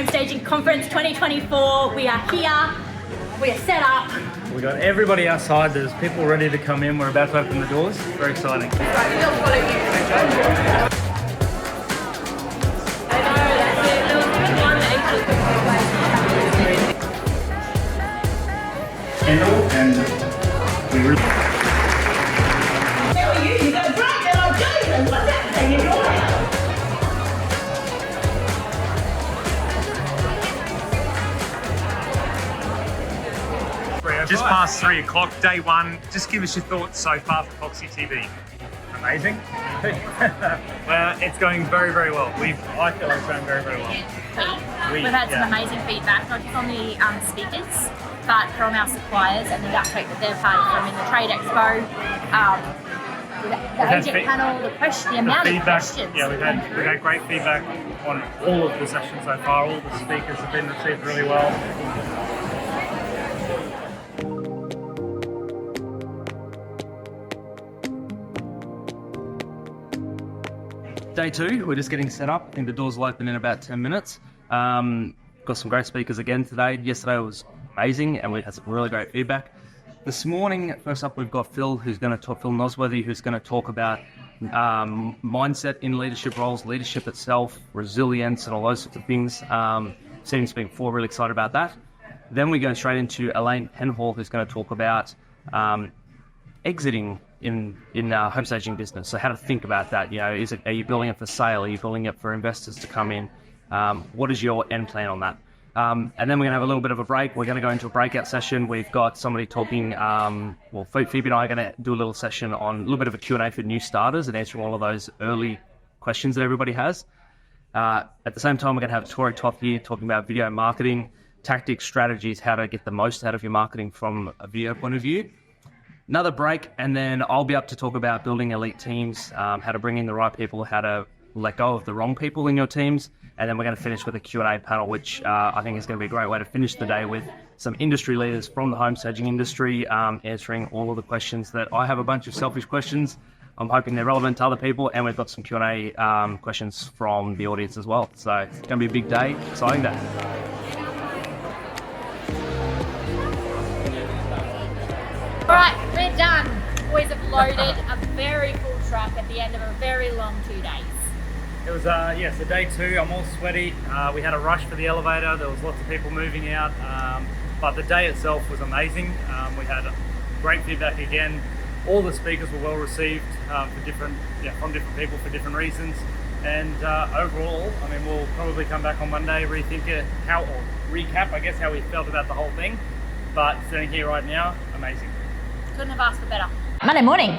Homestaging Conference 2024. We are here, we are set up. We got everybody outside, there's people ready to come in, we're about to open the doors. Very exciting. And we really... How are you? You got drunk and I'm Jason. What's happening in your house? Just past 3 o'clock, day one. Just give us your thoughts so far for Foxy TV. Amazing. Well, it's going very, very well. I feel it's going very, very well. We've had some amazing feedback, not just on the speakers, but from our suppliers and the uptake that they've had from in the Trade Expo, the agent panel, the amount of questions. Yeah, we've had great feedback on all of the sessions so far. All the speakers have been received really well. Day two, we're just getting set up. I think the doors will open in about 10 minutes. Got some great speakers again today. Yesterday was amazing and we had some really great feedback. This morning, first up, we've got Phil Nosworthy, who's going to talk about mindset in leadership roles, leadership itself, resilience and all those sorts of things. Seen Speak 4, really excited about that. Then we go straight into Elaine Penhall, who's going to talk about exiting in homestaging business. So how to think about that. Are you building it for sale? Are you building it for investors to come in? What is your end plan on that? And then we're going to have a little bit of a break. We're going to go into a breakout session. We've got somebody talking, Phoebe and I are going to do a little session on a little bit of a Q&A for new starters and answering all of those early questions that everybody has. At the same time, we're going to have Tori Toth here talking about video marketing, tactics, strategies, how to get the most out of your marketing from a video point of view. Another break, and then I'll be up to talk about building elite teams, how to bring in the right people, how to let go of the wrong people in your teams, and then we're going to finish with a Q&A panel, which I think is going to be a great way to finish the day with some industry leaders from the homestaging industry answering all of the questions that I have. A bunch of selfish questions. I'm hoping they're relevant to other people, and we've got some Q&A questions from the audience as well. So it's going to be a big day, exciting day. Alright, we're done. Boys have loaded a very full truck at the end of a very long 2 days. It was, so day two, I'm all sweaty. We had a rush for the elevator. There was lots of people moving out, but the day itself was amazing. We had great feedback again. All the speakers were well received from different people for different reasons. And overall, we'll probably come back on Monday, recap, I guess, how we felt about the whole thing. But sitting here right now, amazing. Couldn't have asked for better. Monday morning.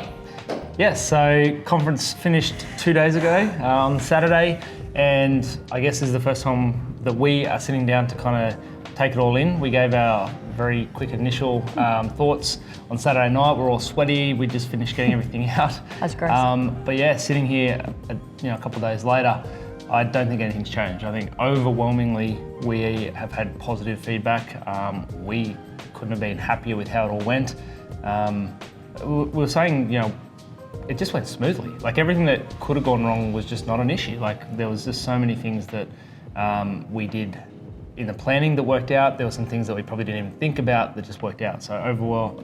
Yes, so conference finished 2 days ago on Saturday, and I guess this is the first time that we are sitting down to kind of take it all in. We gave our very quick initial thoughts on Saturday night. We're all sweaty. We just finished getting everything out. That's gross. But yeah, sitting here, a couple of days later, I don't think anything's changed. I think overwhelmingly we have had positive feedback. We couldn't have been happier with how it all went. We were saying, it just went smoothly. Like everything that could have gone wrong was just not an issue. Like there was just so many things that we did in the planning that worked out. There were some things that we probably didn't even think about that just worked out. So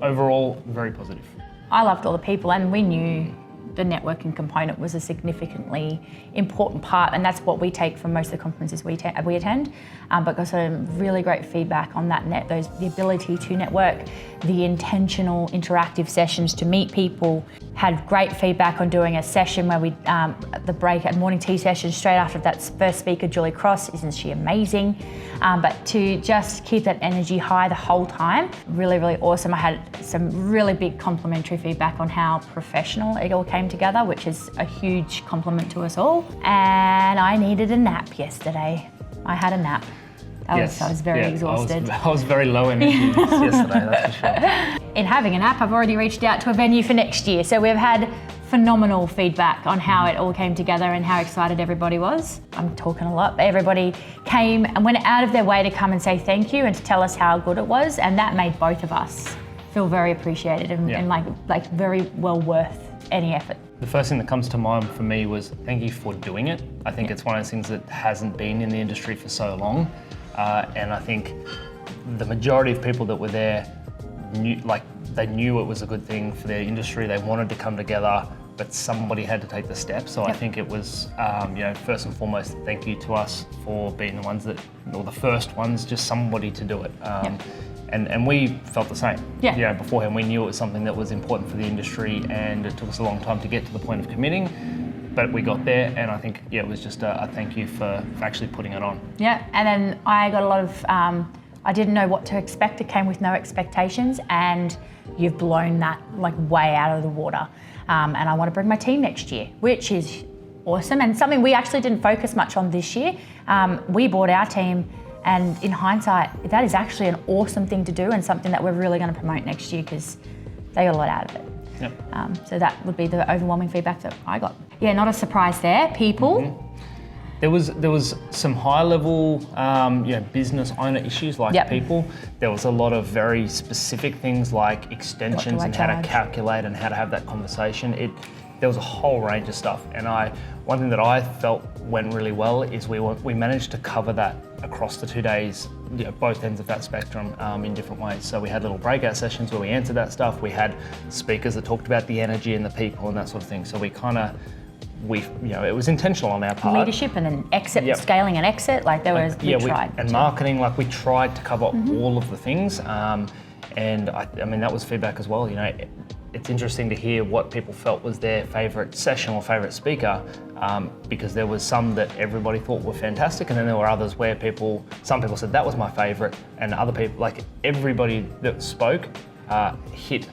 overall, very positive. I loved all the people, and we knew the networking component was a significantly important part, and that's what we take from most of the conferences we attend. But got some really great feedback on that the ability to network, the intentional interactive sessions to meet people. Had great feedback on doing a session where we, the break at morning tea session straight after that first speaker, Julie Cross, isn't she amazing? But to just keep that energy high the whole time, really, really awesome. I had some really big complimentary feedback on how professional it all came together, which is a huge compliment to us all. And I needed a nap yesterday. I had a nap. I was very exhausted. I was very low energy yesterday, that's for sure. In having a nap, I've already reached out to a venue for next year. So we've had phenomenal feedback on how it all came together and how excited everybody was. I'm talking a lot, but everybody came and went out of their way to come and say thank you and to tell us how good it was, and that made both of us feel very appreciated and like very well worth any effort. The first thing that comes to mind for me was thank you for doing it. I think it's one of those things that hasn't been in the industry for so long. And I think the majority of people that were there they knew it was a good thing for their industry. They wanted to come together, but somebody had to take the step. So I think it was, first and foremost, thank you to us for being the ones or the first ones, just somebody to do it. And we felt the same. Yeah. Beforehand, we knew it was something that was important for the industry, and it took us a long time to get to the point of committing, but we got there, and I think, it was just a thank you for actually putting it on. Yeah, and then I got a lot of, I didn't know what to expect. It came with no expectations, and you've blown that way out of the water. And I want to bring my team next year, which is awesome, and something we actually didn't focus much on this year. We bought our team, and in hindsight, that is actually an awesome thing to do and something that we're really going to promote next year because they got a lot out of it. Yep. So that would be the overwhelming feedback that I got. Yeah, not a surprise there, people. Mm-hmm. There was some high level business owner issues people. There was a lot of very specific things like extensions and how to calculate and how to have that conversation. There was a whole range of stuff, and one thing that I felt went really well is we managed to cover that across the 2 days, both ends of that spectrum in different ways. So we had little breakout sessions where we answered that stuff. We had speakers that talked about the energy and the people and that sort of thing. So it was intentional on our part. Leadership and then exit, scaling and exit, we tried. And marketing, we tried to cover all of the things. And I mean, that was feedback as well. It's interesting to hear what people felt was their favourite session or favourite speaker, because there was some that everybody thought were fantastic, and then there were others where some people said that was my favourite, and other people, everybody that spoke, hit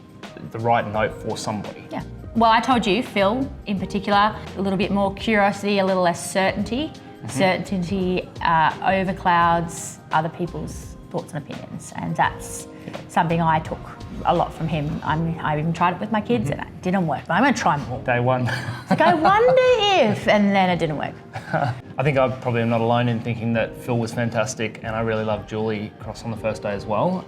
the right note for somebody. Yeah. Well, I told you, Phil, in particular, a little bit more curiosity, a little less certainty. Certainty overclouds other people's thoughts and opinions, and that's something I took a lot from him. I even tried it with my kids and it didn't work, but I'm going to try more. Day one. I wonder if, and then it didn't work. I think I probably am not alone in thinking that Phil was fantastic, and I really loved Julie Cross on the first day as well.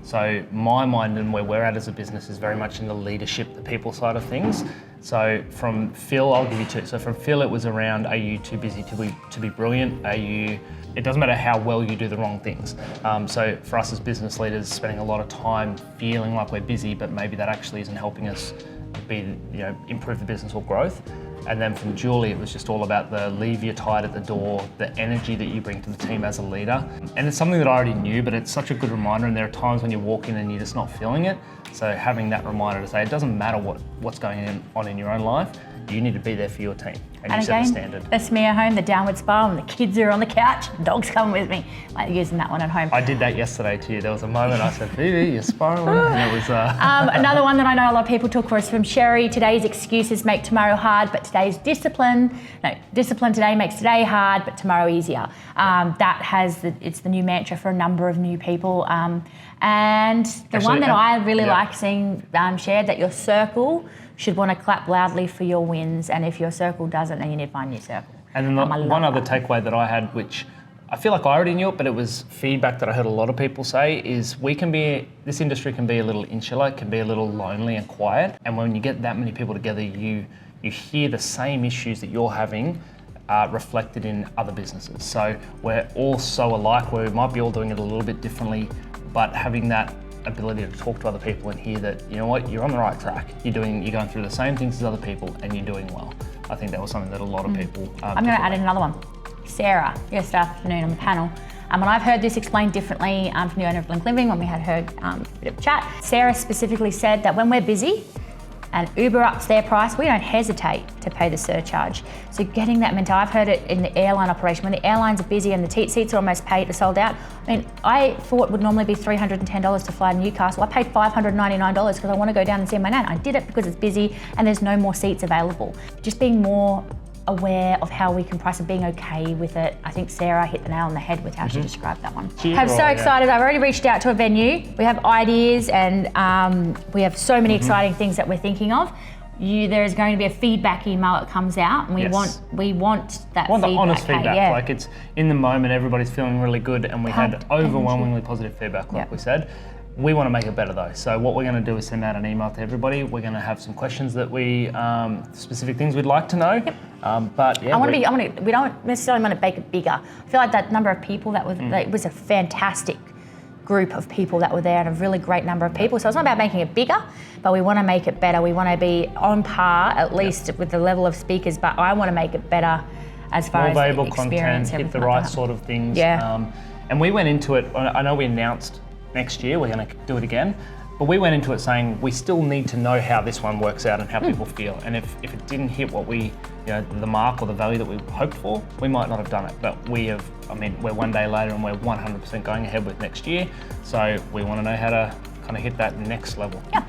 So my mind and where we're at as a business is very much in the leadership, the people side of things. So from Phil, I'll give you two. So from Phil, it was around, are you too busy to be brilliant? It doesn't matter how well you do the wrong things. So for us as business leaders, spending a lot of time feeling like we're busy, but maybe that actually isn't helping us improve the business or growth. And then from Julie, it was just all about the leave your tide at the door, the energy that you bring to the team as a leader. And it's something that I already knew, but it's such a good reminder, and there are times when you walk in and you're just not feeling it. So having that reminder to say, it doesn't matter what's going on in your own life, you need to be there for your team, and you set the standard. That's me at home, the downward spiral, and the kids are on the couch, the dog's coming with me, using that one at home. I did that yesterday to you. There was a moment I said, Phoebe, you're spiraling, and it was... Another one that I know a lot of people took was from Sherry. Today's excuses make tomorrow hard, but today's discipline today makes today hard, but tomorrow easier. It's the new mantra for a number of new people. And the one that I really like seeing shared, that your circle should want to clap loudly for your wins, and if your circle doesn't, then you need to find your circle. And then one other takeaway that I had, which I feel like I already knew it, but it was feedback that I heard a lot of people say, is this industry can be a little insular, it can be a little lonely and quiet, and when you get that many people together, you hear the same issues that you're having reflected in other businesses. So we're all so alike, where we might be all doing it a little bit differently, but having that ability to talk to other people and hear that, you're on the right track. You're going through the same things as other people, and you're doing well. I think that was something that a lot of people. I'm going to add in another one. Sarah, yesterday afternoon on the panel, and I've heard this explained differently from the owner of Blink Living when we had heard a bit of chat. Sarah specifically said that when we're busy and Uber ups their price, we don't hesitate to pay the surcharge. So getting that mentality, I've heard it in the airline operation, when the airlines are busy and the seats are almost paid, sold out. I mean, I thought it would normally be $310 to fly to Newcastle. I paid $599 because I want to go down and see my nan. I did it because it's busy and there's no more seats available. Just being more aware of how we can price and being okay with it. I think Sarah hit the nail on the head with how she described that one. I'm so excited. I've already reached out to a venue. We have ideas, and we have so many exciting things that we're thinking of. There is going to be a feedback email that comes out, and we want that feedback. The honest feedback. Like, it's in the moment, everybody's feeling really good, and we had overwhelmingly positive feedback, like we said. We want to make it better though. So what we're going to do is send out an email to everybody. We're going to have some questions that we, specific things we'd like to know. But yeah, we don't necessarily want to make it bigger. I feel like that number of people it was a fantastic group of people that were there and a really great number of people. So it's not about making it bigger, but we want to make it better. We want to be on par, at least with the level of speakers, but I want to make it better as far more as valuable the content, experience, hit the everything right like that. sort of things. Yeah. And we went into it, I know we announced next year we're going to do it again, but we went into it saying we still need to know how this one works out and how people feel. And if it didn't hit what we, the mark or the value that we hoped for, we might not have done it. But we're one day later and we're 100% going ahead with next year. So we want to know how to kind of hit that next level. Yeah.